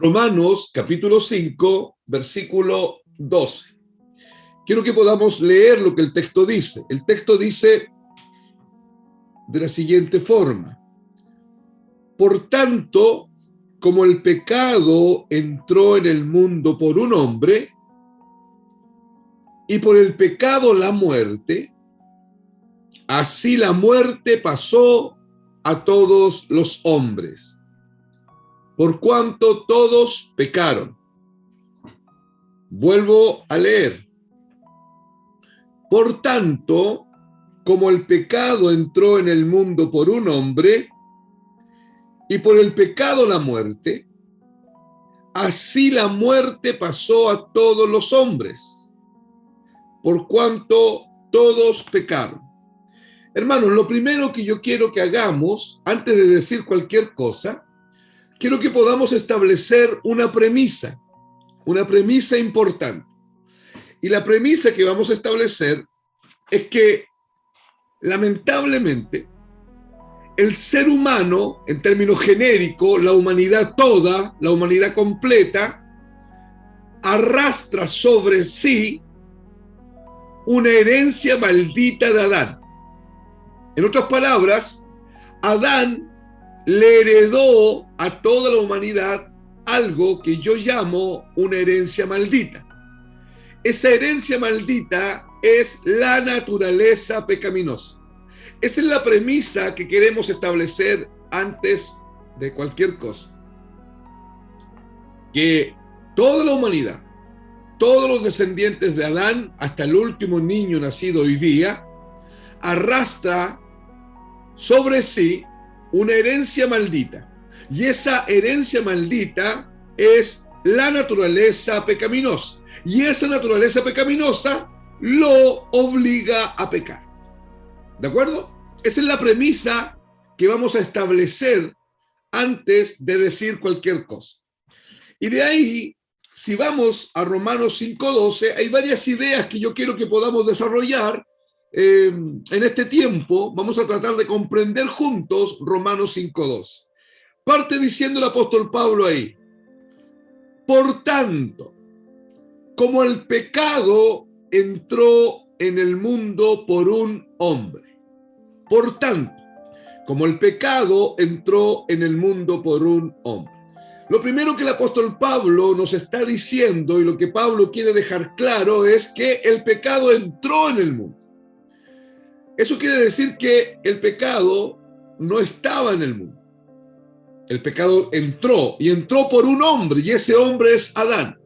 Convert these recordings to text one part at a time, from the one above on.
Romanos capítulo 5, versículo 12. Quiero que podamos leer lo que el texto dice. El texto dice de la siguiente forma: por tanto, como el pecado entró en el mundo por un hombre, y por el pecado la muerte, así la muerte pasó a todos los hombres, por cuanto todos pecaron. Vuelvo a leer. Por tanto, como el pecado entró en el mundo por un hombre, y por el pecado la muerte, así la muerte pasó a todos los hombres, por cuanto todos pecaron. Hermanos, lo primero que yo quiero que hagamos, antes de decir cualquier cosa, quiero que podamos establecer una premisa importante. Y la premisa que vamos a establecer es que, lamentablemente, el ser humano, en términos genéricos, la humanidad toda, la humanidad completa, arrastra sobre sí una herencia maldita de Adán. En otras palabras, Adán le heredó a toda la humanidad algo que yo llamo una herencia maldita. Esa herencia maldita es la naturaleza pecaminosa. Esa es la premisa que queremos establecer antes de cualquier cosa. Que toda la humanidad, todos los descendientes de Adán, hasta el último niño nacido hoy día, arrastra sobre sí una herencia maldita. Y esa herencia maldita es la naturaleza pecaminosa. Y esa naturaleza pecaminosa lo obliga a pecar. ¿De acuerdo? Esa es la premisa que vamos a establecer antes de decir cualquier cosa. Y de ahí, si vamos a Romanos 5:12, hay varias ideas que yo quiero que podamos desarrollar en este tiempo. Vamos a tratar de comprender juntos Romanos 5:12. Parte diciendo el apóstol Pablo ahí: por tanto, como el pecado entró en el mundo por un hombre. Por tanto, como el pecado entró en el mundo por un hombre. Lo primero que el apóstol Pablo nos está diciendo, y lo que Pablo quiere dejar claro, es que el pecado entró en el mundo. Eso quiere decir que el pecado no estaba en el mundo. El pecado entró, y entró por un hombre, y ese hombre es Adán.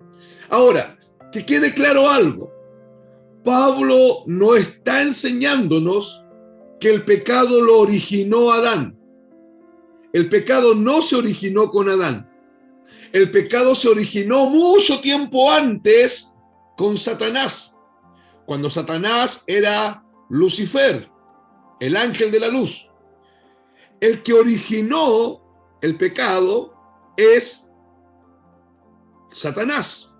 Ahora, que quede claro algo. Pablo no está enseñándonos que el pecado lo originó Adán. El pecado no se originó con Adán. El pecado se originó mucho tiempo antes con Satanás, cuando Satanás era Lucifer, el ángel de la luz. El que originó el pecado es Satanás.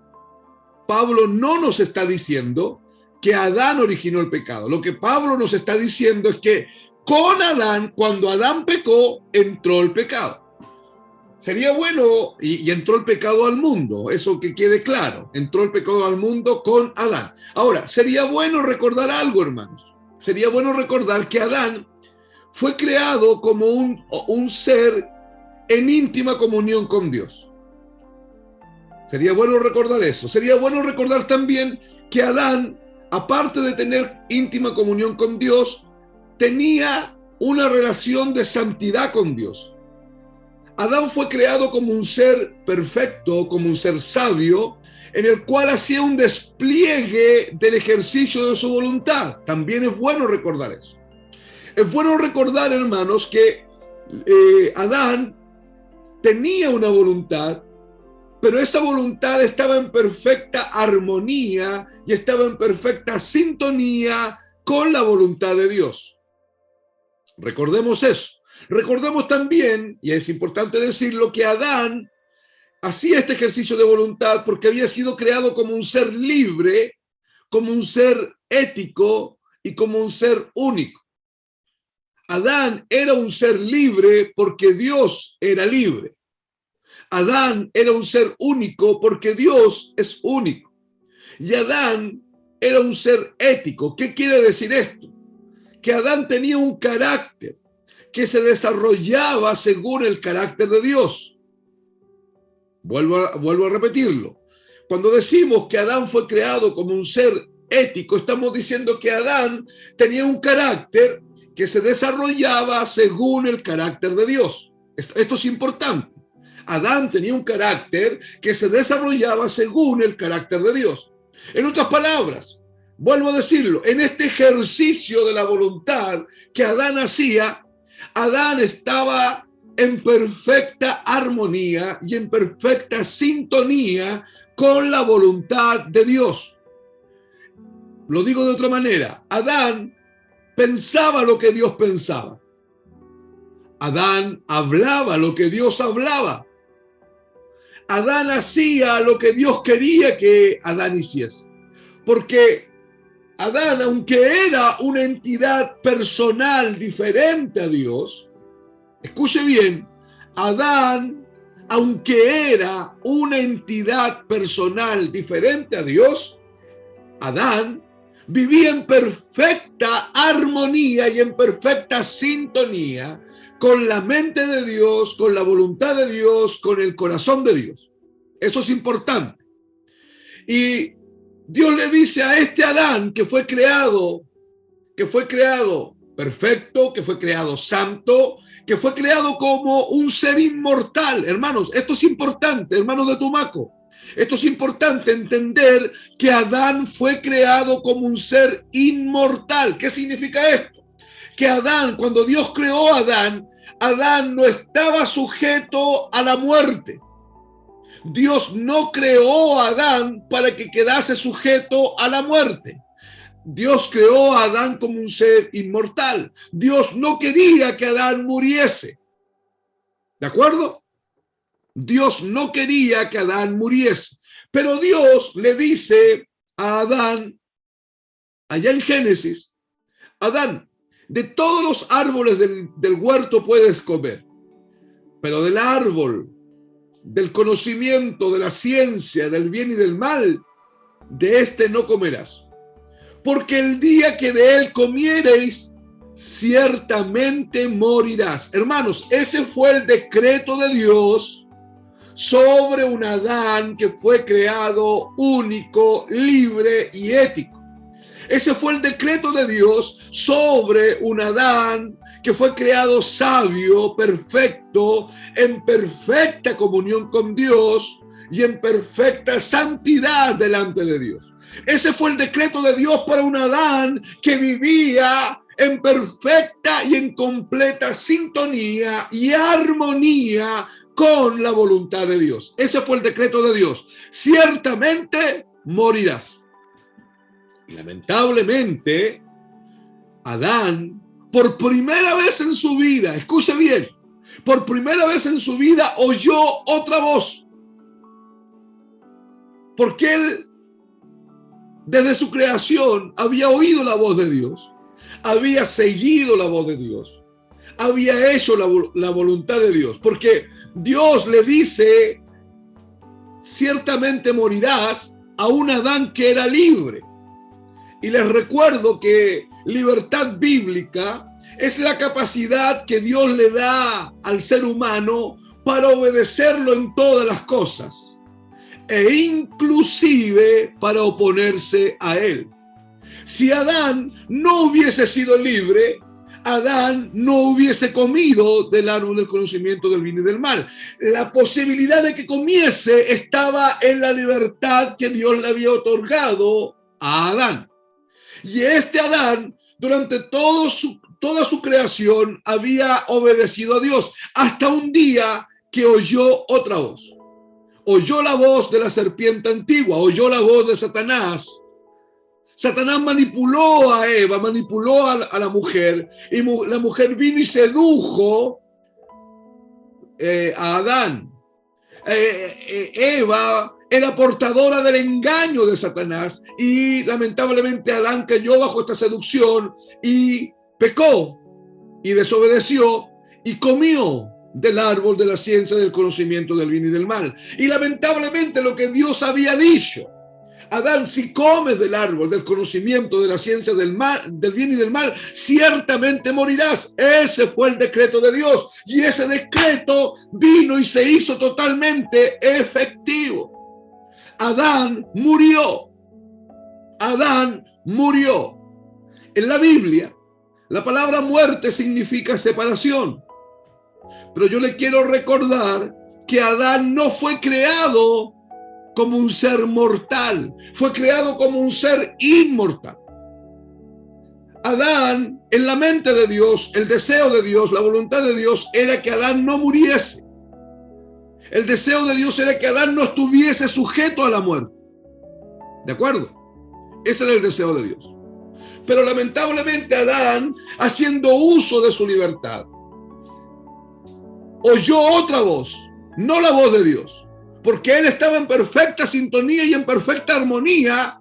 Pablo no nos está diciendo que Adán originó el pecado. Lo que Pablo nos está diciendo es que con Adán, cuando Adán pecó, entró el pecado. Sería bueno, y entró el pecado al mundo, eso que quede claro, entró el pecado al mundo con Adán. Ahora, sería bueno recordar algo, hermanos. Sería bueno recordar que Adán fue creado como un ser en íntima comunión con Dios. Sería bueno recordar eso. Sería bueno recordar también que Adán, aparte de tener íntima comunión con Dios, tenía una relación de santidad con Dios. Adán fue creado como un ser perfecto, como un ser sabio, en el cual hacía un despliegue del ejercicio de su voluntad. También es bueno recordar eso. Es bueno recordar, hermanos, que Adán tenía una voluntad, pero esa voluntad estaba en perfecta armonía y estaba en perfecta sintonía con la voluntad de Dios. Recordemos eso. Recordemos también, y es importante decirlo, que Adán hacía este ejercicio de voluntad porque había sido creado como un ser libre, como un ser ético y como un ser único. Adán era un ser libre porque Dios era libre. Adán era un ser único porque Dios es único. Y Adán era un ser ético. ¿Qué quiere decir esto? Que Adán tenía un carácter que se desarrollaba según el carácter de Dios. Vuelvo a repetirlo. Cuando decimos que Adán fue creado como un ser ético, estamos diciendo que Adán tenía un carácter que se desarrollaba según el carácter de Dios. Esto es importante. Adán tenía un carácter que se desarrollaba según el carácter de Dios. En otras palabras, vuelvo a decirlo, en este ejercicio de la voluntad que Adán hacía, Adán estaba en perfecta armonía y en perfecta sintonía con la voluntad de Dios. Lo digo de otra manera, Adán pensaba lo que Dios pensaba. Adán hablaba lo que Dios hablaba. Adán hacía lo que Dios quería que Adán hiciese. Porque Adán, aunque era una entidad personal diferente a Dios, escuche bien, Adán, aunque era una entidad personal diferente a Dios, Adán vivía en perfecta armonía y en perfecta sintonía con la mente de Dios, con la voluntad de Dios, con el corazón de Dios. Eso es importante. Y Dios le dice a este Adán que fue creado perfecto, que fue creado santo, que fue creado como un ser inmortal. Hermanos, esto es importante, hermanos de Tumaco. Esto es importante entender que Adán fue creado como un ser inmortal. ¿Qué significa esto? Que Adán, cuando Dios creó a Adán, Adán no estaba sujeto a la muerte. Dios no creó a Adán para que quedase sujeto a la muerte. Dios creó a Adán como un ser inmortal. Dios no quería que Adán muriese. ¿De acuerdo? Dios no quería que Adán muriese. Pero Dios le dice a Adán, allá en Génesis, Adán, de todos los árboles del huerto puedes comer, pero del árbol del conocimiento, de la ciencia, del bien y del mal, de este no comerás. Porque el día que de él comiereis, ciertamente morirás. Hermanos, ese fue el decreto de Dios sobre un Adán que fue creado único, libre y ético. Ese fue el decreto de Dios sobre un Adán que fue creado sabio, perfecto, en perfecta comunión con Dios y en perfecta santidad delante de Dios. Ese fue el decreto de Dios para un Adán que vivía en perfecta y en completa sintonía y armonía con la voluntad de Dios. Ese fue el decreto de Dios. Ciertamente morirás. Y lamentablemente, Adán, por primera vez en su vida, escuche bien, por primera vez en su vida oyó otra voz. Porque él, desde su creación, había oído la voz de Dios, había seguido la voz de Dios, había hecho la voluntad de Dios. Porque Dios le dice, ciertamente morirás, a un Adán que era libre. Y les recuerdo que libertad bíblica es la capacidad que Dios le da al ser humano para obedecerlo en todas las cosas, e inclusive para oponerse a él. Si Adán no hubiese sido libre, Adán no hubiese comido del árbol del conocimiento del bien y del mal. La posibilidad de que comiese estaba en la libertad que Dios le había otorgado a Adán. Y este Adán, durante toda su creación, había obedecido a Dios, hasta un día que oyó otra voz. Oyó la voz de la serpiente antigua, oyó la voz de Satanás. Satanás manipuló a Eva, manipuló a la mujer, y la mujer vino y sedujo a Adán. Eva era portadora del engaño de Satanás y lamentablemente Adán cayó bajo esta seducción y pecó y desobedeció y comió del árbol de la ciencia del conocimiento del bien y del mal. Y lamentablemente lo que Dios había dicho, Adán, si comes del árbol del conocimiento de la ciencia del bien y del mal, ciertamente morirás. Ese fue el decreto de Dios. Y ese decreto vino y se hizo totalmente efectivo. Adán murió. Adán murió. En la Biblia, la palabra muerte significa separación. Pero yo le quiero recordar que Adán no fue creado como un ser mortal, fue creado como un ser inmortal. Adán, en la mente de Dios, el deseo de Dios, la voluntad de Dios era que Adán no muriese. El deseo de Dios era que Adán no estuviese sujeto a la muerte. ¿De acuerdo? Ese era el deseo de Dios. Pero lamentablemente Adán, haciendo uso de su libertad, oyó otra voz, no la voz de Dios. Porque él estaba en perfecta sintonía y en perfecta armonía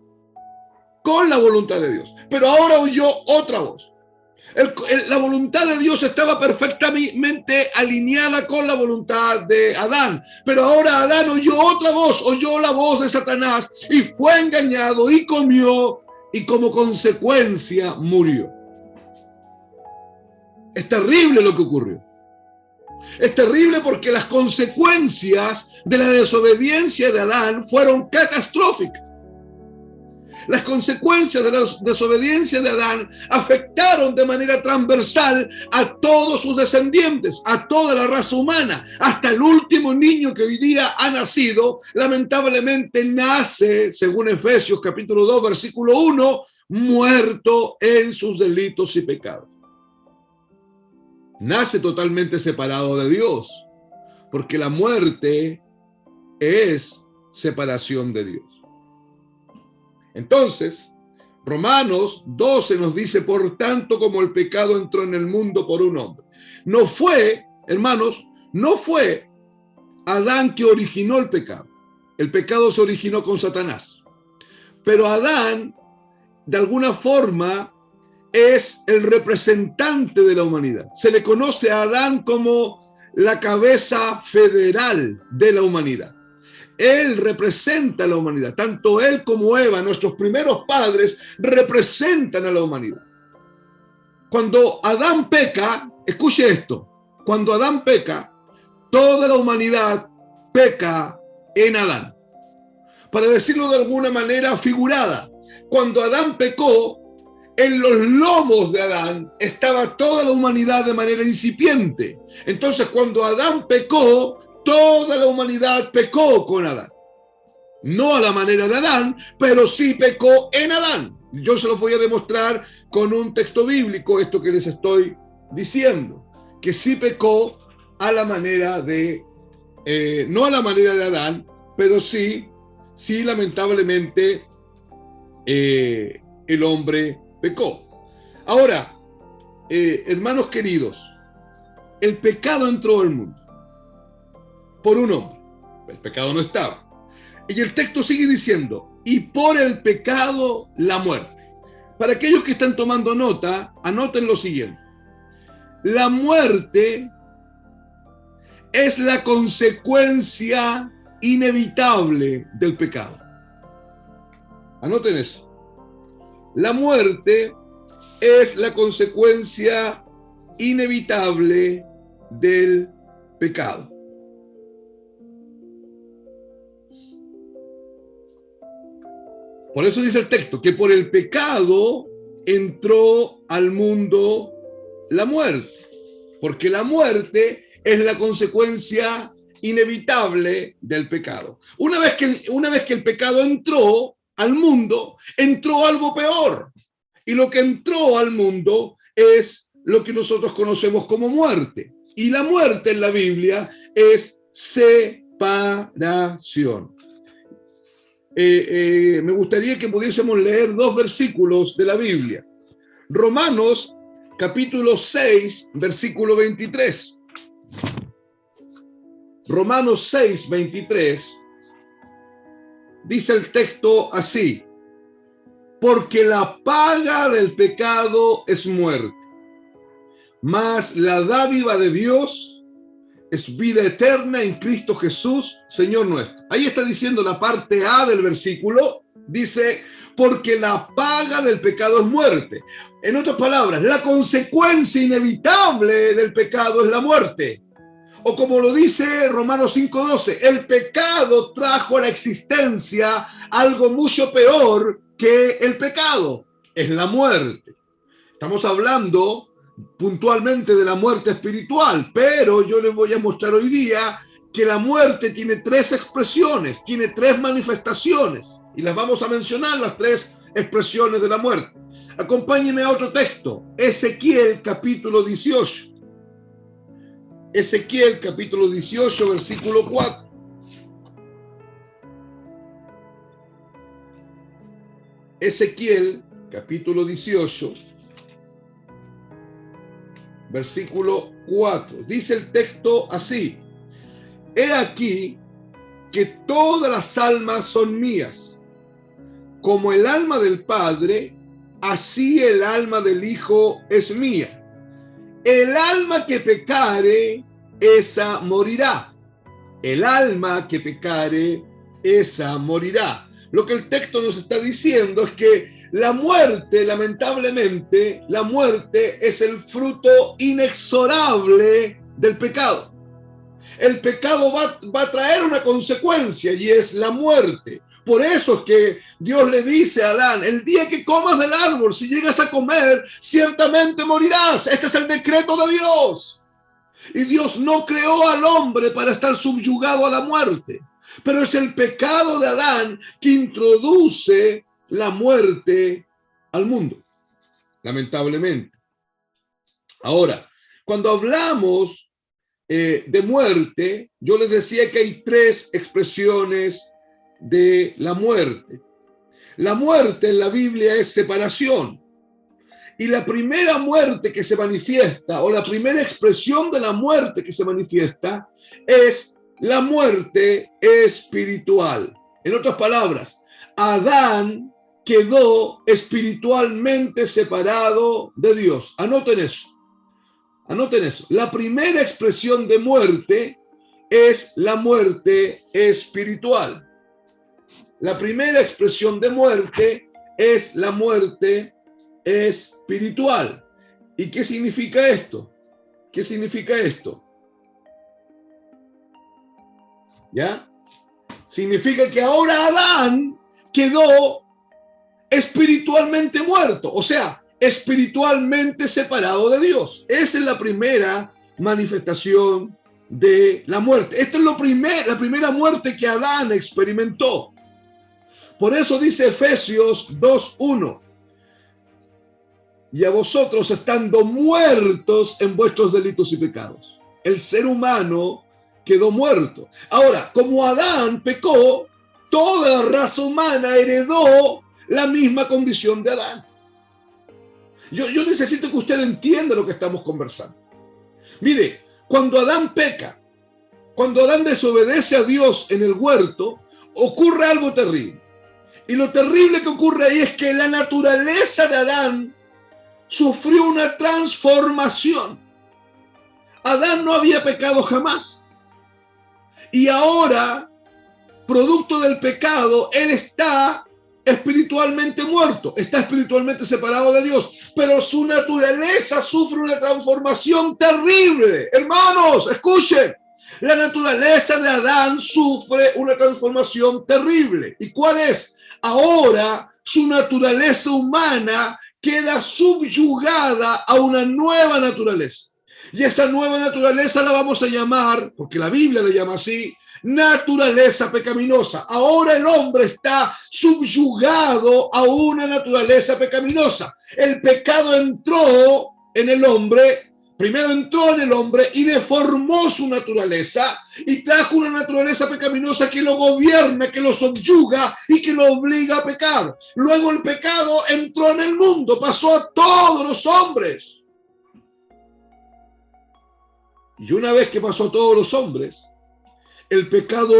con la voluntad de Dios. Pero ahora oyó otra voz. La voluntad de Dios estaba perfectamente alineada con la voluntad de Adán. Pero ahora Adán oyó otra voz, oyó la voz de Satanás y fue engañado y comió y como consecuencia murió. Es terrible lo que ocurrió. Es terrible porque las consecuencias de la desobediencia de Adán fueron catastróficas. Las consecuencias de la desobediencia de Adán afectaron de manera transversal a todos sus descendientes, a toda la raza humana, hasta el último niño que hoy día ha nacido, lamentablemente nace, según Efesios capítulo 2, versículo 1, muerto en sus delitos y pecados. Nace totalmente separado de Dios, porque la muerte es separación de Dios. Entonces, Romanos 12 nos dice, por tanto como el pecado entró en el mundo por un hombre. No fue, hermanos, no fue Adán que originó el pecado. El pecado se originó con Satanás. Pero Adán, de alguna forma, es el representante de la humanidad. Se le conoce a Adán como la cabeza federal de la humanidad. Él representa a la humanidad. Tanto él como Eva, nuestros primeros padres, representan a la humanidad. Cuando Adán peca, escuche esto, cuando Adán peca, toda la humanidad peca en Adán. Para decirlo de alguna manera figurada, cuando Adán pecó, en los lomos de Adán estaba toda la humanidad de manera incipiente. Entonces, cuando Adán pecó, toda la humanidad pecó con Adán. No a la manera de Adán, pero sí pecó en Adán. Yo se lo voy a demostrar con un texto bíblico, esto que les estoy diciendo, que sí pecó a la manera de, no a la manera de Adán, pero sí lamentablemente el hombre pecó. Ahora, hermanos queridos, el pecado entró al mundo por un hombre. El pecado no estaba. Y el texto sigue diciendo, y por el pecado la muerte. Para aquellos que están tomando nota, anoten lo siguiente. La muerte es la consecuencia inevitable del pecado. Anoten eso. La muerte es la consecuencia inevitable del pecado. Por eso dice el texto que por el pecado entró al mundo la muerte, porque la muerte es la consecuencia inevitable del pecado. Una vez que el pecado entró al mundo, entró algo peor. Y lo que entró al mundo es lo que nosotros conocemos como muerte. Y la muerte en la Biblia es separación. Me gustaría que pudiésemos leer dos versículos de la Biblia. Romanos capítulo 6, versículo 23. Romanos 6, 23. Dice el texto así: porque la paga del pecado es muerte, mas la dádiva de Dios es vida eterna en Cristo Jesús, Señor nuestro. Ahí está diciendo la parte A del versículo, dice, porque la paga del pecado es muerte. En otras palabras, la consecuencia inevitable del pecado es la muerte. O como lo dice Romanos 5:12, el pecado trajo a la existencia algo mucho peor que el pecado, es la muerte. Estamos hablando puntualmente de la muerte espiritual, pero yo les voy a mostrar hoy día que la muerte tiene tres expresiones, tiene tres manifestaciones, y las vamos a mencionar, las tres expresiones de la muerte. Acompáñenme a otro texto, Ezequiel capítulo 18. Ezequiel capítulo 18, versículo 4. Ezequiel capítulo 18, versículo 4. Dice el texto así: he aquí que todas las almas son mías, como el alma del Padre, así el alma del Hijo es mía. El alma que pecare, esa morirá. El alma que pecare, esa morirá. Lo que el texto nos está diciendo es que la muerte, lamentablemente, la muerte es el fruto inexorable del pecado. El pecado va a traer una consecuencia y es la muerte. Por eso es que Dios le dice a Adán, el día que comas del árbol, si llegas a comer, ciertamente morirás. Este es el decreto de Dios. Y Dios no creó al hombre para estar subyugado a la muerte. Pero es el pecado de Adán que introduce la muerte al mundo, lamentablemente. Ahora, cuando hablamos de muerte, yo les decía que hay tres expresiones de la muerte. La muerte en la Biblia es separación. Y la primera muerte que se manifiesta, o la primera expresión de la muerte que se manifiesta, es la muerte espiritual. En otras palabras, Adán quedó espiritualmente separado de Dios. Anoten eso. Anoten eso. La primera expresión de muerte es la muerte espiritual. La primera expresión de muerte es la muerte espiritual. ¿Y qué significa esto? ¿Qué significa esto? ¿Ya? Significa que ahora Adán quedó espiritualmente muerto, o sea, espiritualmente separado de Dios. Esa es la primera manifestación de la muerte. Esta es la primera muerte que Adán experimentó. Por eso dice Efesios 2:1, y a vosotros estando muertos en vuestros delitos y pecados. El ser humano quedó muerto. Ahora, como Adán pecó, toda la raza humana heredó la misma condición de Adán. Yo necesito que usted entienda lo que estamos conversando. Mire, cuando Adán peca, cuando Adán desobedece a Dios en el huerto, ocurre algo terrible. Y lo terrible que ocurre ahí es que la naturaleza de Adán sufrió una transformación. Adán no había pecado jamás. Y ahora, producto del pecado, él está espiritualmente muerto, está espiritualmente separado de Dios, pero su naturaleza sufre una transformación terrible. Hermanos, escuchen, la naturaleza de Adán sufre una transformación terrible. ¿Y cuál es? Ahora su naturaleza humana queda subyugada a una nueva naturaleza. Y esa nueva naturaleza la vamos a llamar, porque la Biblia le llama así, naturaleza pecaminosa. Ahora el hombre está subyugado a una naturaleza pecaminosa. El pecado entró en el hombre, primero entró en el hombre y deformó su naturaleza y trajo una naturaleza pecaminosa que lo gobierna, que lo subyuga y que lo obliga a pecar. Luego el pecado entró en el mundo, pasó a todos los hombres. Y una vez que pasó a todos los hombres, el pecado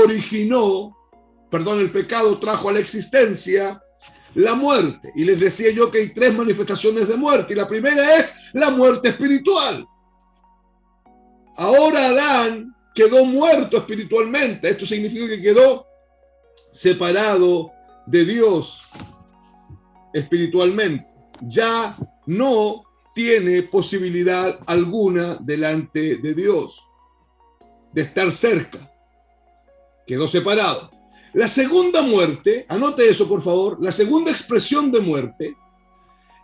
trajo a la existencia la muerte. Y les decía yo que hay tres manifestaciones de muerte. Y la primera es la muerte espiritual. Ahora Adán quedó muerto espiritualmente. Esto significa que quedó separado de Dios espiritualmente. Ya no tiene posibilidad alguna delante de Dios de estar cerca. Quedó separado. La segunda muerte, anote eso por favor, la segunda expresión de muerte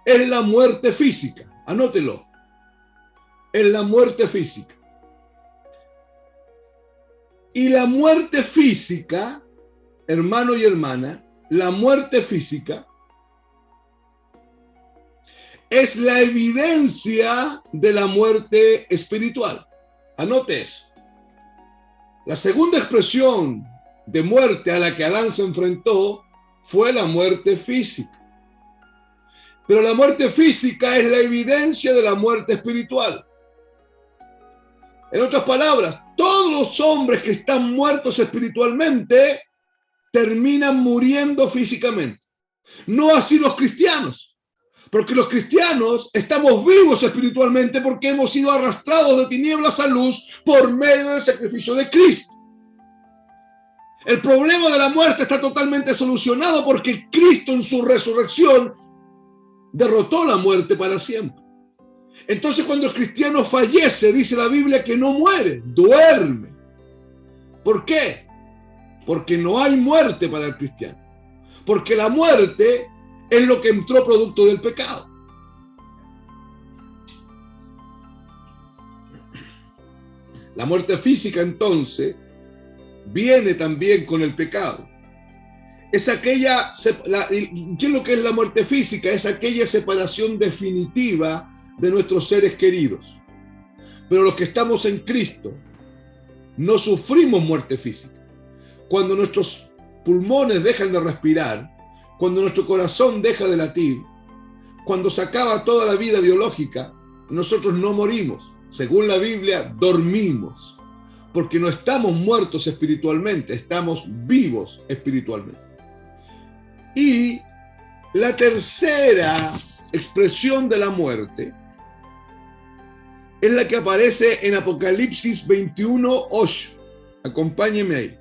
es la muerte física. Anótelo. Es la muerte física. Y la muerte física, hermano y hermana, la muerte física es la evidencia de la muerte espiritual. Anote eso. La segunda expresión de muerte a la que Adán se enfrentó fue la muerte física. Pero la muerte física es la evidencia de la muerte espiritual. En otras palabras, todos los hombres que están muertos espiritualmente terminan muriendo físicamente. No así los cristianos, porque los cristianos estamos vivos espiritualmente porque hemos sido arrastrados de tinieblas a luz por medio del sacrificio de Cristo. El problema de la muerte está totalmente solucionado porque Cristo en su resurrección derrotó la muerte para siempre. Entonces cuando el cristiano fallece, dice la Biblia que no muere, duerme. ¿Por qué? Porque no hay muerte para el cristiano. Porque la muerte es lo que entró producto del pecado. La muerte física entonces viene también con el pecado. Es aquella, ¿qué es lo que es la muerte física? Es aquella separación definitiva de nuestros seres queridos. Pero los que estamos en Cristo no sufrimos muerte física. Cuando nuestros pulmones dejan de respirar, cuando nuestro corazón deja de latir, cuando se acaba toda la vida biológica, nosotros no morimos. Según la Biblia, dormimos. Porque no estamos muertos espiritualmente, estamos vivos espiritualmente. Y la tercera expresión de la muerte es la que aparece en Apocalipsis 21:8. Acompáñeme ahí.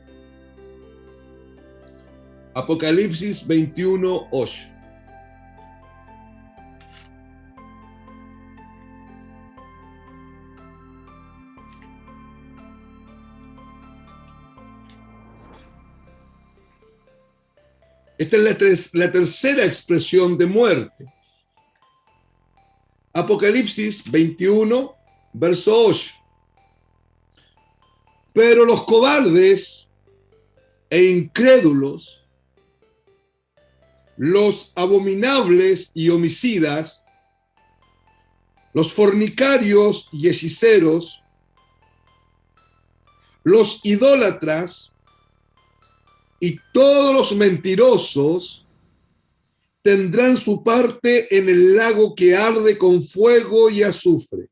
Apocalipsis 21:8. Esta es la tercera expresión de muerte. Apocalipsis 21, verso 8. Pero los cobardes e incrédulos, los abominables y homicidas, los fornicarios y hechiceros, los idólatras y todos los mentirosos tendrán su parte en el lago que arde con fuego y azufre,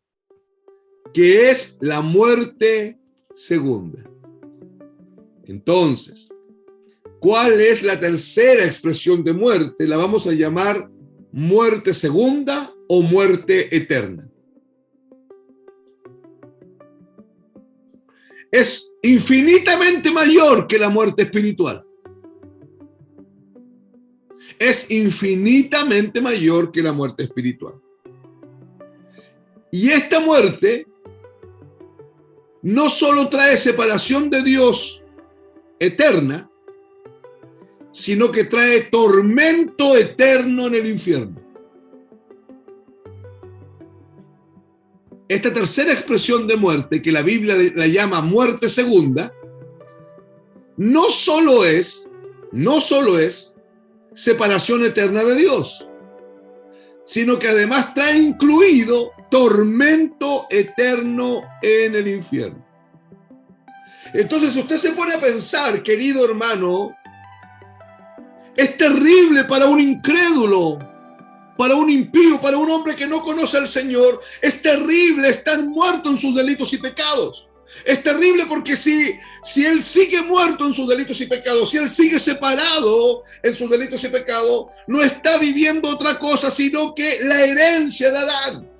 que es la muerte segunda. Entonces, ¿cuál es la tercera expresión de muerte? La vamos a llamar muerte segunda o muerte eterna. Es infinitamente mayor que la muerte espiritual. Es infinitamente mayor que la muerte espiritual. Y esta muerte no solo trae separación de Dios eterna, sino que trae tormento eterno en el infierno. Esta tercera expresión de muerte, que la Biblia la llama muerte segunda, no solo es separación eterna de Dios, sino que además trae incluido tormento eterno en el infierno. Entonces, si usted se pone a pensar, querido hermano, es terrible para un incrédulo, para un impío, para un hombre que no conoce al Señor. Es terrible estar muerto en sus delitos y pecados. Es terrible porque si él sigue muerto en sus delitos y pecados, si él sigue separado en sus delitos y pecados, no está viviendo otra cosa sino que la herencia de Adán.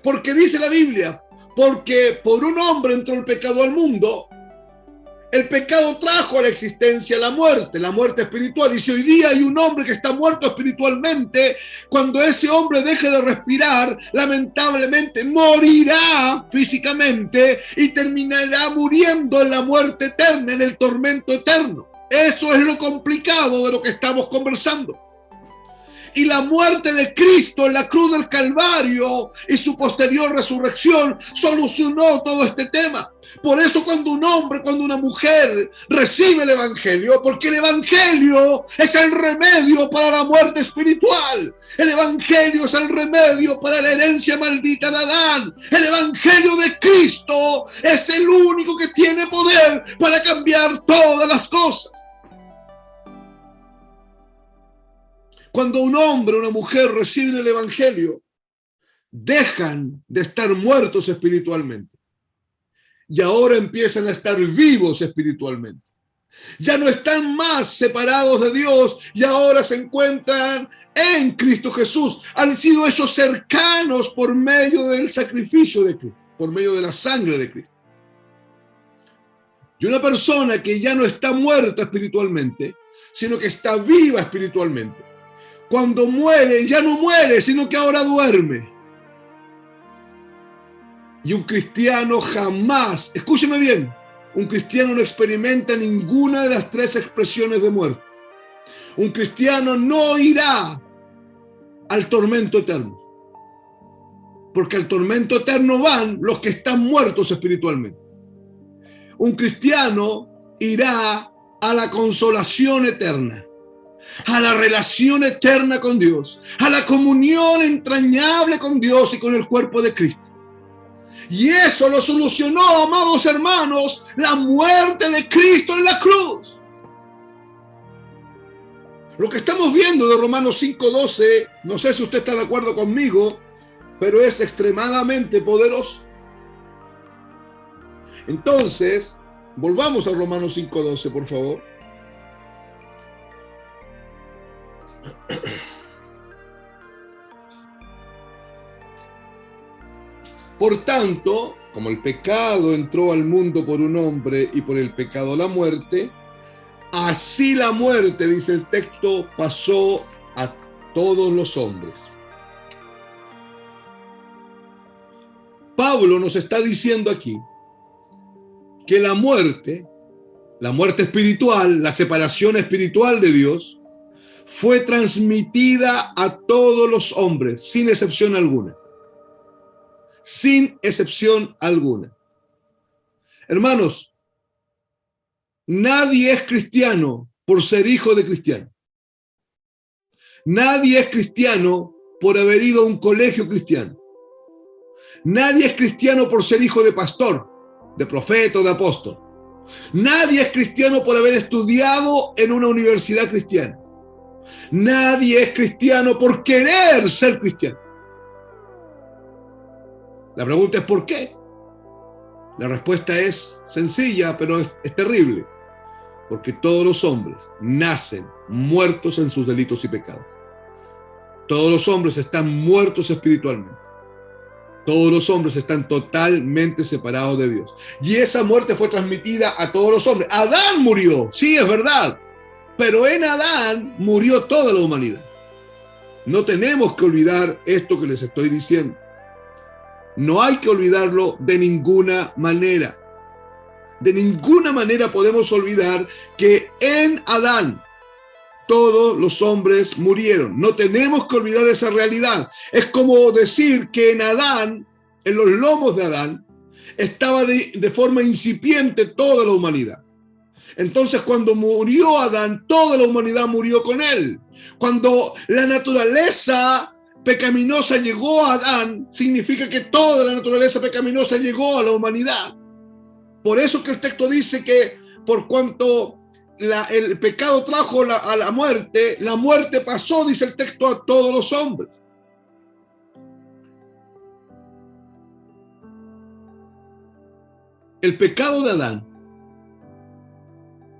Porque dice la Biblia, Porque por un hombre entró el pecado al mundo. El pecado trajo a la existencia la muerte espiritual. Y si hoy día hay un hombre que está muerto espiritualmente, cuando ese hombre deje de respirar, lamentablemente morirá físicamente y terminará muriendo en la muerte eterna, en el tormento eterno. Eso es lo complicado de lo que estamos conversando. Y la muerte de Cristo en la cruz del Calvario y su posterior resurrección solucionó todo este tema. Por eso cuando un hombre, cuando una mujer recibe el Evangelio, porque el Evangelio es el remedio para la muerte espiritual. El Evangelio es el remedio para la herencia maldita de Adán. El Evangelio de Cristo es el único que tiene poder para cambiar todas las cosas. Cuando un hombre o una mujer reciben el Evangelio, dejan de estar muertos espiritualmente y ahora empiezan a estar vivos espiritualmente. Ya no están más separados de Dios y ahora se encuentran en Cristo Jesús. Han sido hechos cercanos por medio del sacrificio de Cristo, por medio de la sangre de Cristo. Y una persona que ya no está muerta espiritualmente, sino que está viva espiritualmente, cuando muere, ya no muere, sino que ahora duerme. Y un cristiano jamás, escúcheme bien, un cristiano no experimenta ninguna de las tres expresiones de muerte. Un cristiano no irá al tormento eterno, porque al tormento eterno van los que están muertos espiritualmente. Un cristiano irá a la consolación eterna, a la relación eterna con Dios, a la comunión entrañable con Dios y con el cuerpo de Cristo. Y eso lo solucionó, amados hermanos, la muerte de Cristo en la cruz. Lo que estamos viendo de Romanos 5:12, no sé si usted está de acuerdo conmigo, pero es extremadamente poderoso. Entonces, volvamos a Romanos 5:12, por favor. Por tanto, como el pecado entró al mundo por un hombre y por el pecado la muerte, así la muerte, dice el texto, pasó a todos los hombres. Pablo nos está diciendo aquí que la muerte espiritual, la separación espiritual de Dios, fue transmitida a todos los hombres, sin excepción alguna. Sin excepción alguna. Hermanos, nadie es cristiano por ser hijo de cristiano. Nadie es cristiano por haber ido a un colegio cristiano. Nadie es cristiano por ser hijo de pastor, de profeta o de apóstol. Nadie es cristiano por haber estudiado en una universidad cristiana. Nadie es cristiano por querer ser cristiano. La pregunta es ¿por qué? La respuesta es sencilla, pero es terrible. Porque todos los hombres nacen muertos en sus delitos y pecados. Todos los hombres están muertos espiritualmente. Todos los hombres están totalmente separados de Dios. Y esa muerte fue transmitida a todos los hombres. Adán murió, sí, es verdad. Pero en Adán murió toda la humanidad. No tenemos que olvidar esto que les estoy diciendo. No hay que olvidarlo de ninguna manera. De ninguna manera podemos olvidar que en Adán todos los hombres murieron. No tenemos que olvidar esa realidad. Es como decir que en Adán, en los lomos de Adán, estaba de forma incipiente toda la humanidad. Entonces, cuando murió Adán, toda la humanidad murió con él. Cuando la naturaleza pecaminosa llegó a Adán, significa que toda la naturaleza pecaminosa llegó a la humanidad. Por eso que el texto dice que por cuanto el pecado trajo a la muerte pasó, dice el texto, a todos los hombres. El pecado de Adán,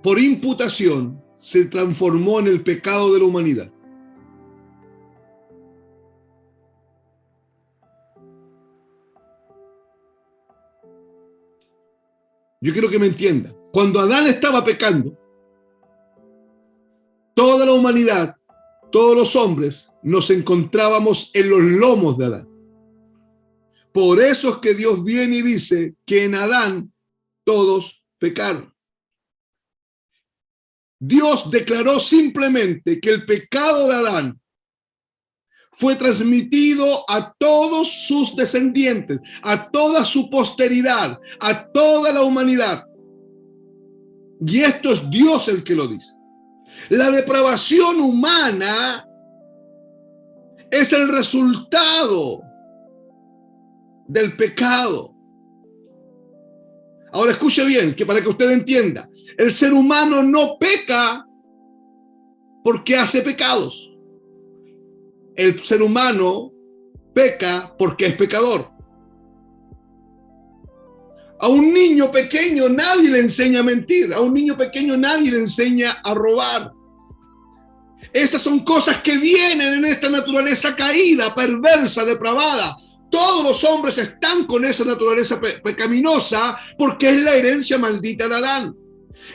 por imputación, se transformó en el pecado de la humanidad. Yo quiero que me entienda. Cuando Adán estaba pecando, toda la humanidad, todos los hombres, nos encontrábamos en los lomos de Adán. Por eso es que Dios viene y dice que en Adán todos pecaron. Dios declaró simplemente que el pecado de Adán fue transmitido a todos sus descendientes, a toda su posteridad, a toda la humanidad. Y esto es Dios el que lo dice. La depravación humana es el resultado del pecado. Ahora escuche bien, que para que usted entienda, el ser humano no peca porque hace pecados. El ser humano peca porque es pecador. A un niño pequeño nadie le enseña a mentir. A un niño pequeño nadie le enseña a robar. Esas son cosas que vienen en esta naturaleza caída, perversa, depravada. Todos los hombres están con esa naturaleza pecaminosa porque es la herencia maldita de Adán.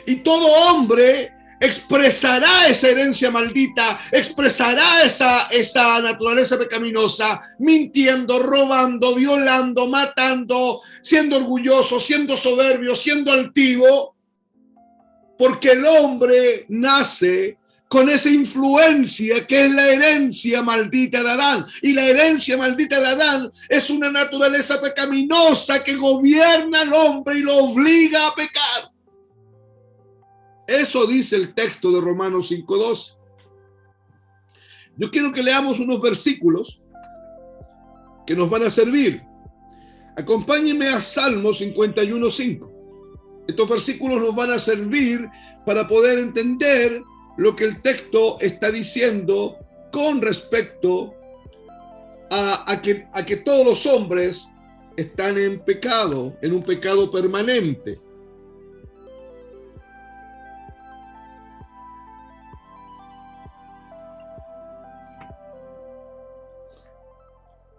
Y todo hombre expresará esa herencia maldita, expresará esa naturaleza pecaminosa, mintiendo, robando, violando, matando, siendo orgulloso, siendo soberbio, siendo altivo, porque el hombre nace con esa influencia que es la herencia maldita de Adán. Y la herencia maldita de Adán es una naturaleza pecaminosa que gobierna al hombre y lo obliga a pecar. Eso dice el texto de Romanos 5:12. Yo quiero que leamos unos versículos que nos van a servir. Acompáñenme a Salmo 51:5. Estos versículos nos van a servir para poder entender lo que el texto está diciendo con respecto a que todos los hombres están en pecado, en un pecado permanente.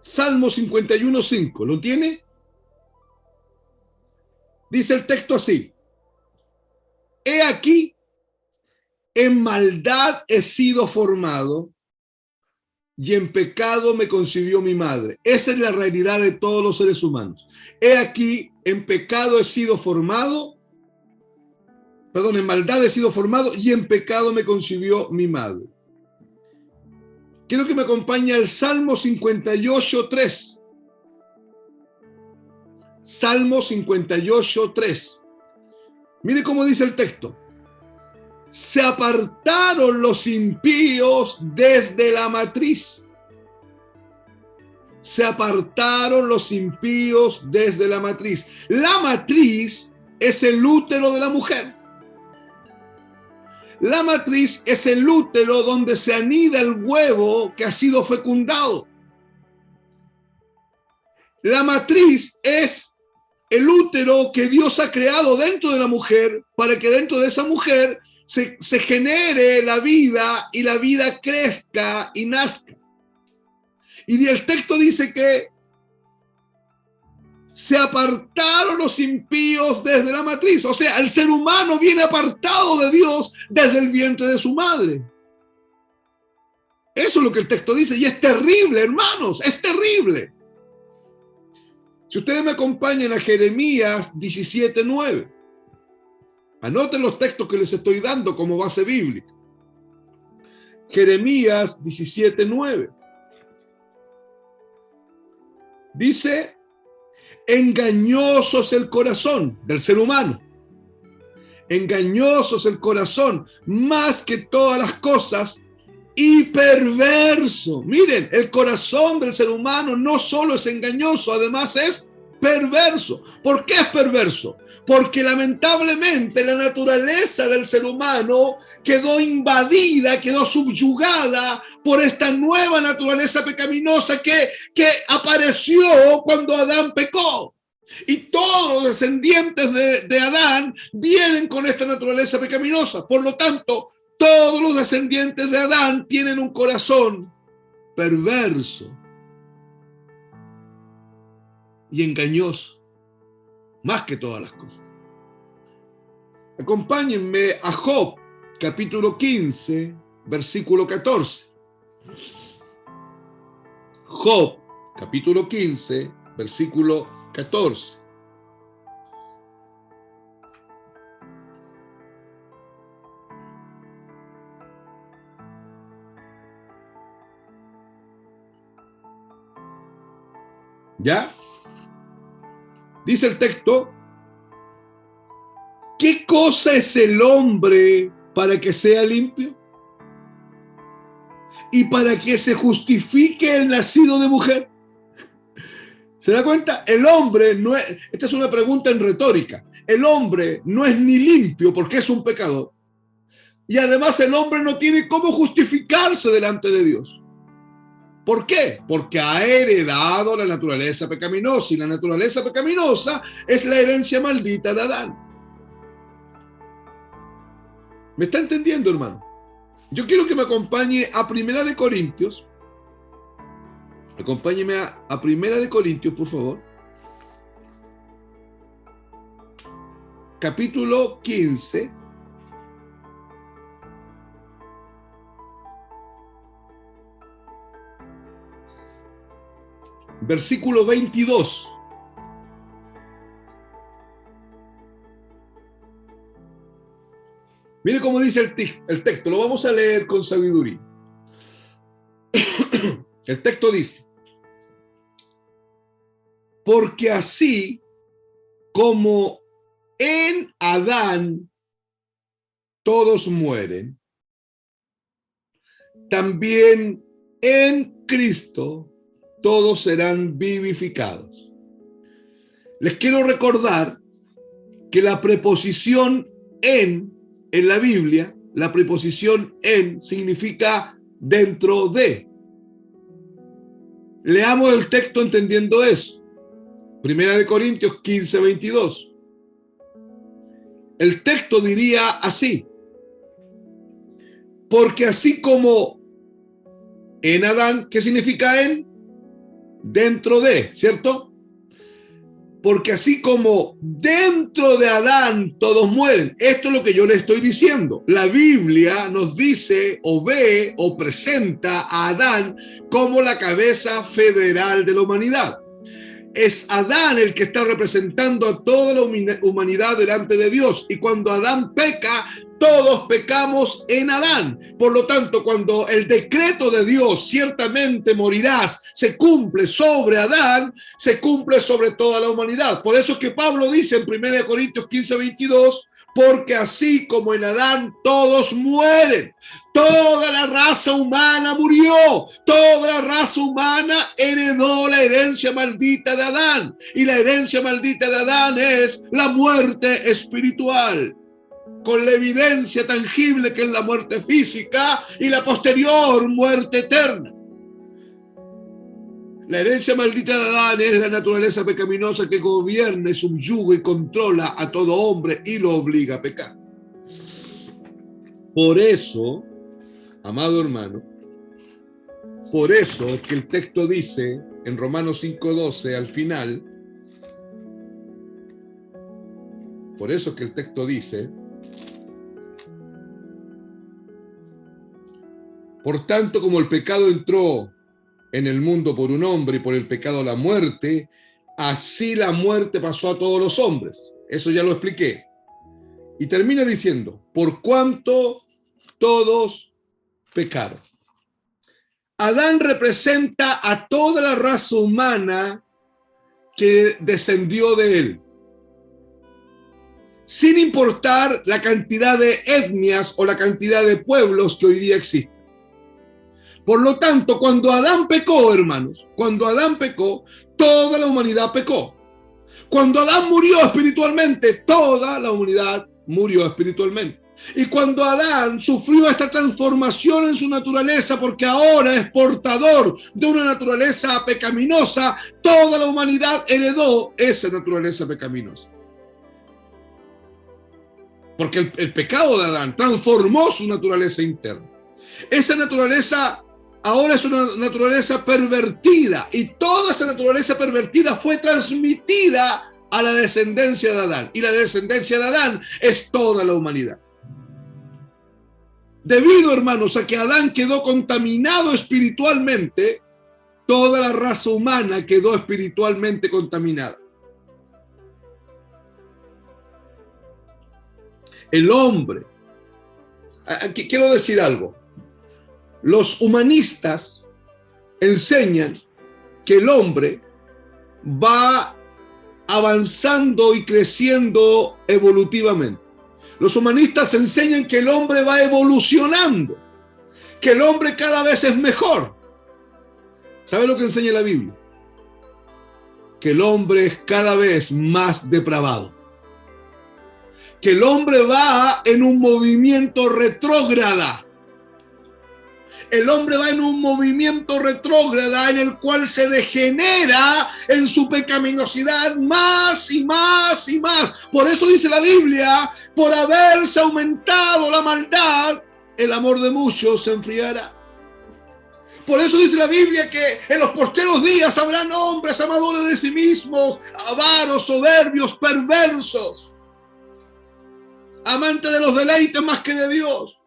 Salmo 51:5, ¿lo tiene? Dice el texto así: he aquí, en maldad he sido formado, y en pecado me concibió mi madre. Esa es la realidad de todos los seres humanos. He aquí, en pecado he sido formado, en maldad he sido formado, y en pecado me concibió mi madre. Quiero que me acompañe al Salmo 58:3. Salmo 58:3. Mire cómo dice el texto: se apartaron los impíos desde la matriz. Se apartaron los impíos desde la matriz. La matriz es el útero de la mujer. La matriz es el útero donde se anida el huevo que ha sido fecundado. La matriz es el útero que Dios ha creado dentro de la mujer para que dentro de esa mujer se genere la vida y la vida crezca y nazca. Y el texto dice que se apartaron los impíos desde la matriz. O sea, el ser humano viene apartado de Dios desde el vientre de su madre. Eso es lo que el texto dice, y es terrible, hermanos, es terrible. Si ustedes me acompañan a Jeremías 17:9, anoten los textos que les estoy dando como base bíblica. Jeremías 17:9. Dice: engañoso es el corazón del ser humano. Engañoso es el corazón más que todas las cosas y perverso. Miren, el corazón del ser humano no solo es engañoso, además es perverso. ¿Por qué es perverso? Porque lamentablemente la naturaleza del ser humano quedó invadida, quedó subyugada por esta nueva naturaleza pecaminosa que apareció cuando Adán pecó. Y todos los descendientes de Adán vienen con esta naturaleza pecaminosa. Por lo tanto, todos los descendientes de Adán tienen un corazón perverso y engañoso, más que todas las cosas. Acompáñenme a Job, capítulo 15, versículo 14. Job, capítulo 15, versículo 14. ¿Ya? Dice el texto: ¿qué cosa es el hombre para que sea limpio? ¿Y para que se justifique el nacido de mujer? ¿Se da cuenta? El hombre no es, esta es una pregunta en retórica. El hombre no es ni limpio porque es un pecador. Y además el hombre no tiene cómo justificarse delante de Dios. ¿Por qué? Porque ha heredado la naturaleza pecaminosa, y la naturaleza pecaminosa es la herencia maldita de Adán. ¿Me está entendiendo, hermano? Yo quiero que me acompañe a Primera de Corintios. Acompáñeme a Primera de Corintios, por favor. Capítulo 15. Versículo 22. Mire cómo dice el texto, lo vamos a leer con sabiduría. El texto dice: porque así como en Adán todos mueren, también en Cristo todos serán vivificados. Les quiero recordar que la preposición en la Biblia, la preposición en significa dentro de. Leamos el texto entendiendo eso. Primera de Corintios 15, 22. El texto diría así: porque así como en Adán, ¿qué significa en? Dentro de, ¿cierto? Porque así como dentro de Adán todos mueren. Esto es lo que yo le estoy diciendo. La Biblia nos dice o ve o presenta a Adán como la cabeza federal de la humanidad. Es Adán el que está representando a toda la humanidad delante de Dios. Y cuando Adán peca, todos pecamos en Adán. Por lo tanto, cuando el decreto de Dios, ciertamente morirás, se cumple sobre Adán, se cumple sobre toda la humanidad. Por eso es que Pablo dice en 1 Corintios 15, 22, porque así como en Adán todos mueren. Toda la raza humana murió. Toda la raza humana heredó la herencia maldita de Adán. Y la herencia maldita de Adán es la muerte espiritual, con la evidencia tangible que es la muerte física y la posterior muerte eterna. La herencia maldita de Adán es la naturaleza pecaminosa que gobierna, subyuga y controla a todo hombre y lo obliga a pecar. Por eso, amado hermano, por eso es que el texto dice en Romanos 5:12 al final, por eso es que el texto dice: por tanto, como el pecado entró en el mundo por un hombre y por el pecado la muerte, así la muerte pasó a todos los hombres. Eso ya lo expliqué. Y termina diciendo: por cuanto todos pecaron. Adán representa a toda la raza humana que descendió de él, sin importar la cantidad de etnias o la cantidad de pueblos que hoy día existen. Por lo tanto, cuando Adán pecó, hermanos, cuando Adán pecó, toda la humanidad pecó. Cuando Adán murió espiritualmente, toda la humanidad murió espiritualmente. Y cuando Adán sufrió esta transformación en su naturaleza, porque ahora es portador de una naturaleza pecaminosa, toda la humanidad heredó esa naturaleza pecaminosa. Porque el pecado de Adán transformó su naturaleza interna. Esa naturaleza ahora es una naturaleza pervertida, y toda esa naturaleza pervertida fue transmitida a la descendencia de Adán. Y la descendencia de Adán es toda la humanidad. Debido, hermanos, a que Adán quedó contaminado espiritualmente, toda la raza humana quedó espiritualmente contaminada. El hombre, aquí quiero decir algo, los humanistas enseñan que el hombre va avanzando y creciendo evolutivamente. Los humanistas enseñan que el hombre va evolucionando, que el hombre cada vez es mejor. ¿Sabe lo que enseña la Biblia? Que el hombre es cada vez más depravado. Que el hombre va en un movimiento retrógrada. El hombre va en un movimiento retrógrada en el cual se degenera en su pecaminosidad más y más y más. Por eso dice la Biblia, por haberse aumentado la maldad, el amor de muchos se enfriará. Por eso dice la Biblia que en los postreros días habrán hombres amadores de sí mismos, avaros, soberbios, perversos, amantes de los deleites más que de Dios.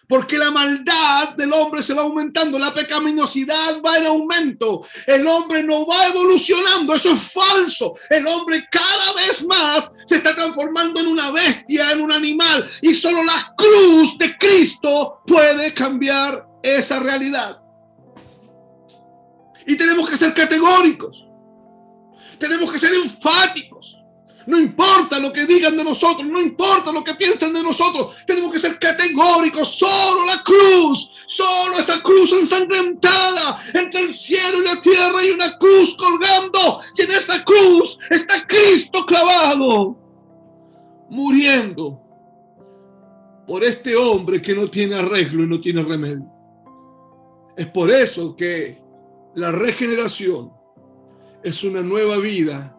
Porque la maldad del hombre se va aumentando, la pecaminosidad va en aumento, el hombre no va evolucionando, eso es falso. El hombre cada vez más se está transformando en una bestia, en un animal, y solo la cruz de Cristo puede cambiar esa realidad. Y tenemos que ser categóricos, tenemos que ser enfáticos. No importa lo que digan de nosotros, no importa lo que piensen de nosotros, tenemos que ser categóricos. Solo la cruz, solo esa cruz ensangrentada entre el cielo y la tierra, y una cruz colgando, y en esa cruz está Cristo clavado, muriendo por este hombre que no tiene arreglo y no tiene remedio. Es por eso que la regeneración es una nueva vida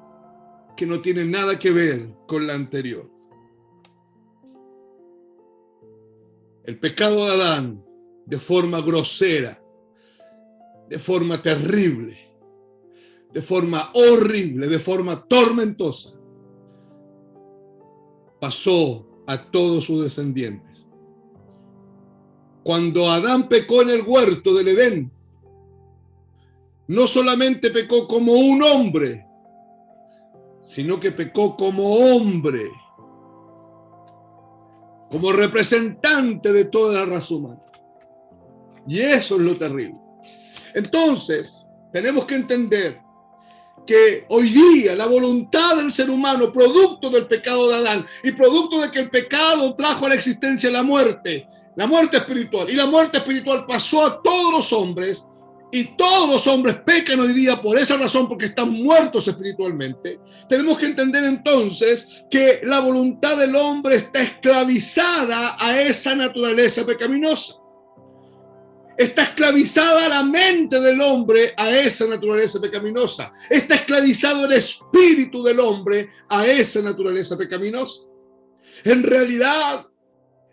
que no tiene nada que ver con la anterior. El pecado de Adán, de forma grosera, de forma terrible, de forma horrible, de forma tormentosa, pasó a todos sus descendientes. Cuando Adán pecó en el huerto del Edén, no solamente pecó como un hombre, sino que pecó como hombre, como representante de toda la raza humana. Y eso es lo terrible. Entonces, tenemos que entender que hoy día la voluntad del ser humano, producto del pecado de Adán y producto de que el pecado trajo a la existencia la muerte espiritual, y la muerte espiritual pasó a todos los hombres, y todos los hombres pecan hoy día por esa razón, porque están muertos espiritualmente. Tenemos que entender entonces que la voluntad del hombre está esclavizada a esa naturaleza pecaminosa. Está esclavizada la mente del hombre a esa naturaleza pecaminosa. Está esclavizado el espíritu del hombre a esa naturaleza pecaminosa. En realidad,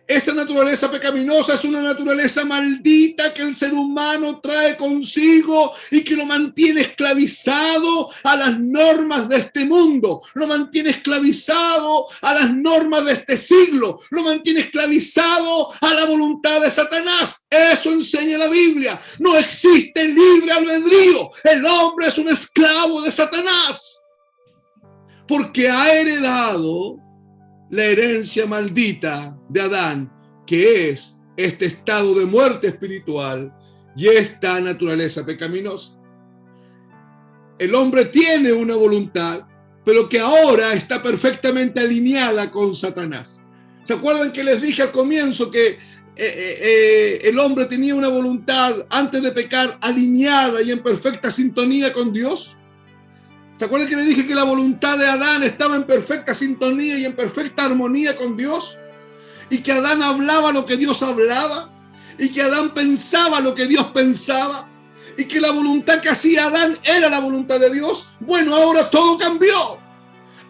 esa naturaleza pecaminosa es una naturaleza maldita que el ser humano trae consigo y que lo mantiene esclavizado a las normas de este mundo, lo mantiene esclavizado a las normas de este siglo, lo mantiene esclavizado a la voluntad de Satanás. Eso enseña la Biblia. No existe libre albedrío. El hombre es un esclavo de Satanás porque ha heredado la herencia maldita de Adán, que es este estado de muerte espiritual y esta naturaleza pecaminosa. El hombre tiene una voluntad, pero que ahora está perfectamente alineada con Satanás. ¿Se acuerdan que les dije al comienzo que el hombre tenía una voluntad antes de pecar alineada y en perfecta sintonía con Dios? ¿Se acuerdan que le dije que la voluntad de Adán estaba en perfecta sintonía y en perfecta armonía con Dios? Y que Adán hablaba lo que Dios hablaba, y que Adán pensaba lo que Dios pensaba, y que la voluntad que hacía Adán era la voluntad de Dios. Bueno, ahora todo cambió.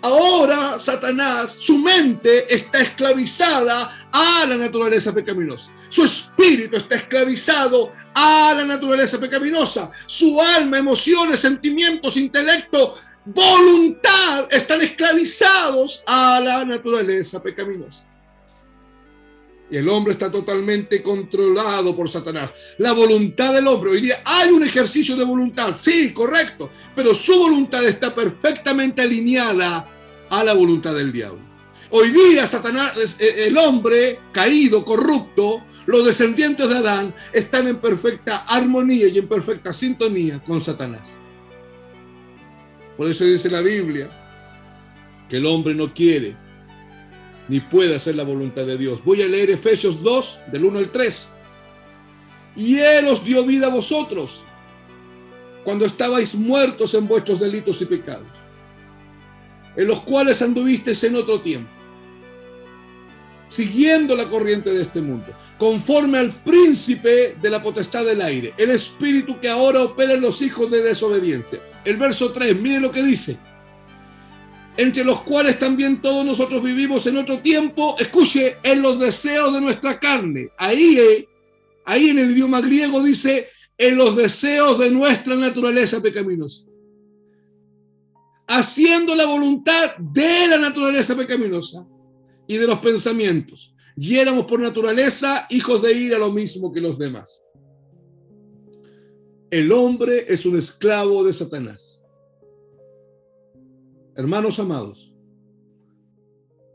Ahora Satanás, su mente está esclavizada a la naturaleza pecaminosa. Su espíritu está esclavizado a la naturaleza pecaminosa. Su alma, emociones, sentimientos, intelecto voluntad están esclavizados a la naturaleza pecaminosa. Y el hombre está totalmente controlado por Satanás. La voluntad del hombre, hoy día hay un ejercicio de voluntad, sí, correcto, pero su voluntad está perfectamente alineada a la voluntad del diablo. Hoy día Satanás, el hombre caído, corrupto, los descendientes de Adán están en perfecta armonía y en perfecta sintonía con Satanás. Por eso dice la Biblia que el hombre no quiere ni puede hacer la voluntad de Dios. Voy a leer Efesios 2, del 1 al 3. Y Él os dio vida a vosotros cuando estabais muertos en vuestros delitos y pecados, en los cuales anduvisteis en otro tiempo, siguiendo la corriente de este mundo, conforme al príncipe de la potestad del aire, el espíritu que ahora opera en los hijos de desobediencia. El verso 3, mire lo que dice: entre los cuales también todos nosotros vivimos en otro tiempo, escuche, en los deseos de nuestra carne. Ahí en el idioma griego dice, en los deseos de nuestra naturaleza pecaminosa, haciendo la voluntad de la naturaleza pecaminosa y de los pensamientos, y éramos por naturaleza hijos de ira, lo mismo que los demás. El hombre es un esclavo de Satanás. Hermanos amados,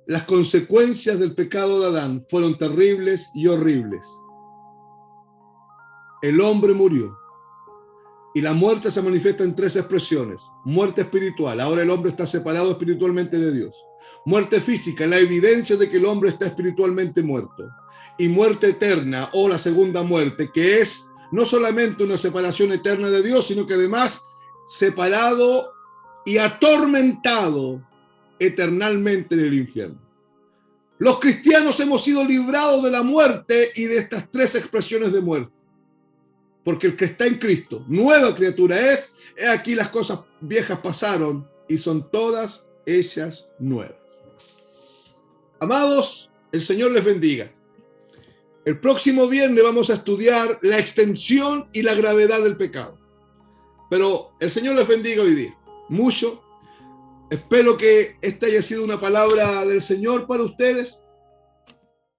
las consecuencias del pecado de Adán fueron terribles y horribles. El hombre murió y la muerte se manifiesta en tres expresiones: muerte espiritual, ahora el hombre está separado espiritualmente de Dios; muerte física, la evidencia de que el hombre está espiritualmente muerto; y muerte eterna, o la segunda muerte, que es no solamente una separación eterna de Dios, sino que además separado y atormentado eternamente en el infierno. Los cristianos hemos sido librados de la muerte y de estas tres expresiones de muerte, porque el que está en Cristo, nueva criatura es. He aquí las cosas viejas pasaron y son todas ellas nuevas. Amados, el Señor les bendiga. El próximo viernes vamos a estudiar la extensión y la gravedad del pecado, pero el Señor les bendiga hoy día mucho. Espero que esta haya sido una palabra del Señor para ustedes.